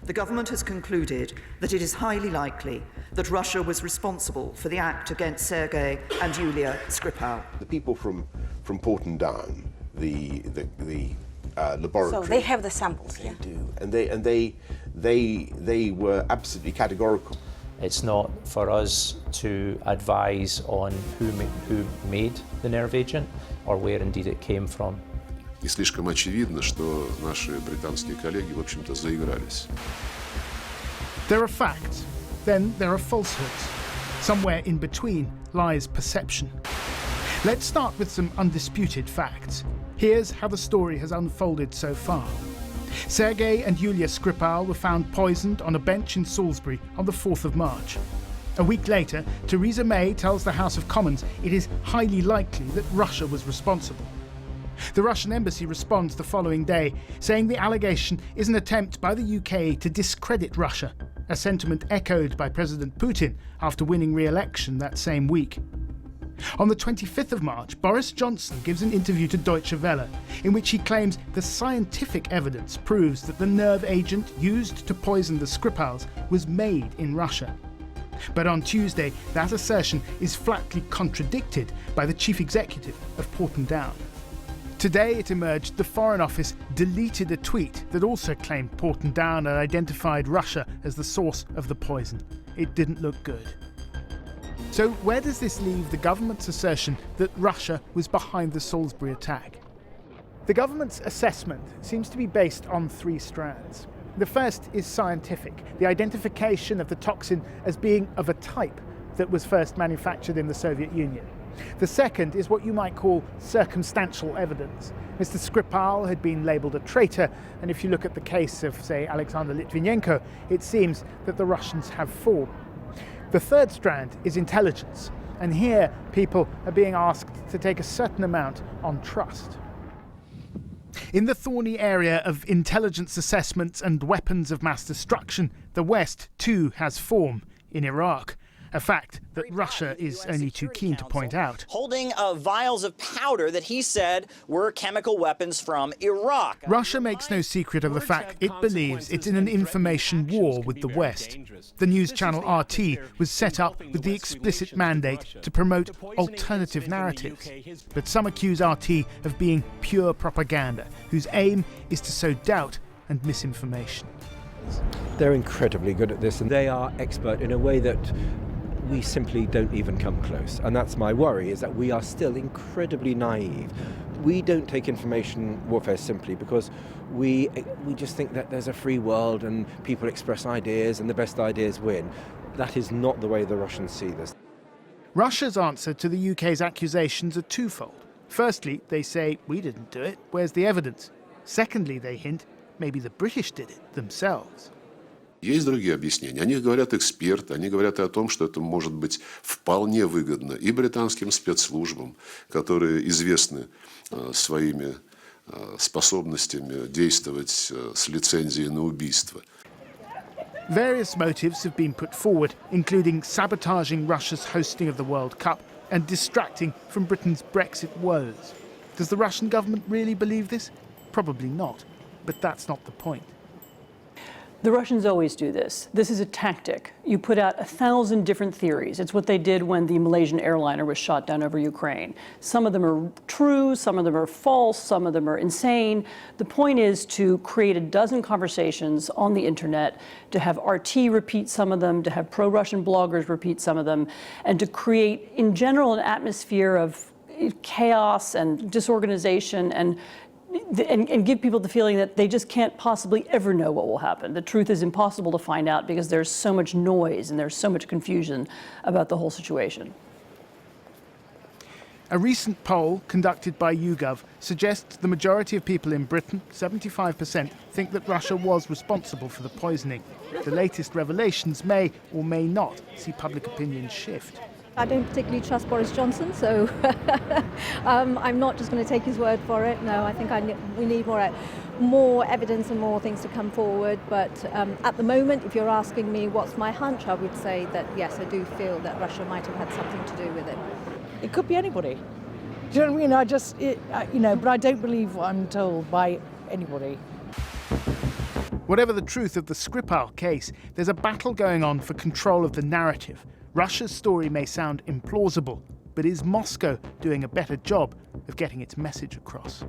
The government has concluded that it is highly likely that Russia was responsible for the act against Sergei and Yulia Skripal. The people from Porton Down, the laboratory. So they have the samples, they yeah? do, and they were absolutely categorical. It's not for us to advise on who made the nerve agent or where indeed it came from. И слишком очевидно, что наши британские коллеги, в общем-то, заигрались. There are facts, then there are falsehoods. Somewhere in between lies perception. Let's start with some undisputed facts. Here's how the story has unfolded so far. Sergei and Yulia Skripal were found poisoned on a bench in Salisbury on the 4th of March. A week later, Theresa May tells the House of Commons it is highly likely that Russia was responsible. The Russian embassy responds the following day, saying the allegation is an attempt by the UK to discredit Russia, a sentiment echoed by President Putin after winning re-election that same week. On the 25th of March, Boris Johnson gives an interview to Deutsche Welle in which he claims the scientific evidence proves that the nerve agent used to poison the Skripals was made in Russia. But on Tuesday, that assertion is flatly contradicted by the chief executive of Porton Down. Today it emerged the Foreign Office deleted a tweet that also claimed Porton Down had identified Russia as the source of the poison. It didn't look good. So where does this leave the government's assertion that Russia was behind the Salisbury attack? The government's assessment seems to be based on 3 strands. The first is scientific, the identification of the toxin as being of a type that was first manufactured in the Soviet Union. The second is what you might call circumstantial evidence. Mr. Skripal had been labelled a traitor, and if you look at the case of, say, Alexander Litvinenko, it seems that the Russians have fallen. The third strand is intelligence, and here people are being asked to take a certain amount on trust. In the thorny area of intelligence assessments and weapons of mass destruction, the West too has form in Iraq. A fact that Russia is only too keen to point out. Holding vials of powder that he said were chemical weapons from Iraq. Russia makes no secret of the fact it believes it's in an information war with the West. The news channel RT was set up with the explicit mandate to promote alternative narratives. But some accuse RT of being pure propaganda, whose aim is to sow doubt and misinformation. They're incredibly good at this, and they are expert in a way that we simply don't even come close. And that's my worry, is that we are still incredibly naive. We don't take information warfare simply because we just think that there's a free world and people express ideas and the best ideas win. That is not the way the Russians see this. Russia's answer to the UK's accusations are twofold. Firstly, they say, we didn't do it, where's the evidence? Secondly, they hint, maybe the British did it themselves. Есть другие объяснения. Они говорят эксперты, они говорят о том, что это может быть вполне выгодно и британским спецслужбам, которые известны своими способностями действовать с лицензией на убийство. Various motives have been put forward, including sabotaging Russia's hosting of the World Cup and distracting from Britain's Brexit woes. Does the Russian government really believe this? Probably not, but that's not the point. The Russians always do this. This is a tactic. You put out 1,000 different theories. It's what they did when the Malaysian airliner was shot down over Ukraine. Some of them are true, some of them are false, some of them are insane. The point is to create a dozen conversations on the internet, to have RT repeat some of them, to have pro-Russian bloggers repeat some of them, and to create, in general, an atmosphere of chaos and disorganization and give people the feeling that they just can't possibly ever know what will happen. The truth is impossible to find out because there's so much noise and there's so much confusion about the whole situation. A recent poll conducted by YouGov suggests the majority of people in Britain, 75%, think that Russia was responsible for the poisoning. The latest revelations may or may not see public opinion shift. I don't particularly trust Boris Johnson, so I'm not just going to take his word for it. No, I think we need more evidence and more things to come forward. But at the moment, if you're asking me what's my hunch, I would say that yes, I do feel that Russia might have had something to do with it. It could be anybody. Do you know what I mean? But I don't believe what I'm told by anybody. Whatever the truth of the Skripal case, there's a battle going on for control of the narrative. Russia's story may sound implausible, but is Moscow doing a better job of getting its message across?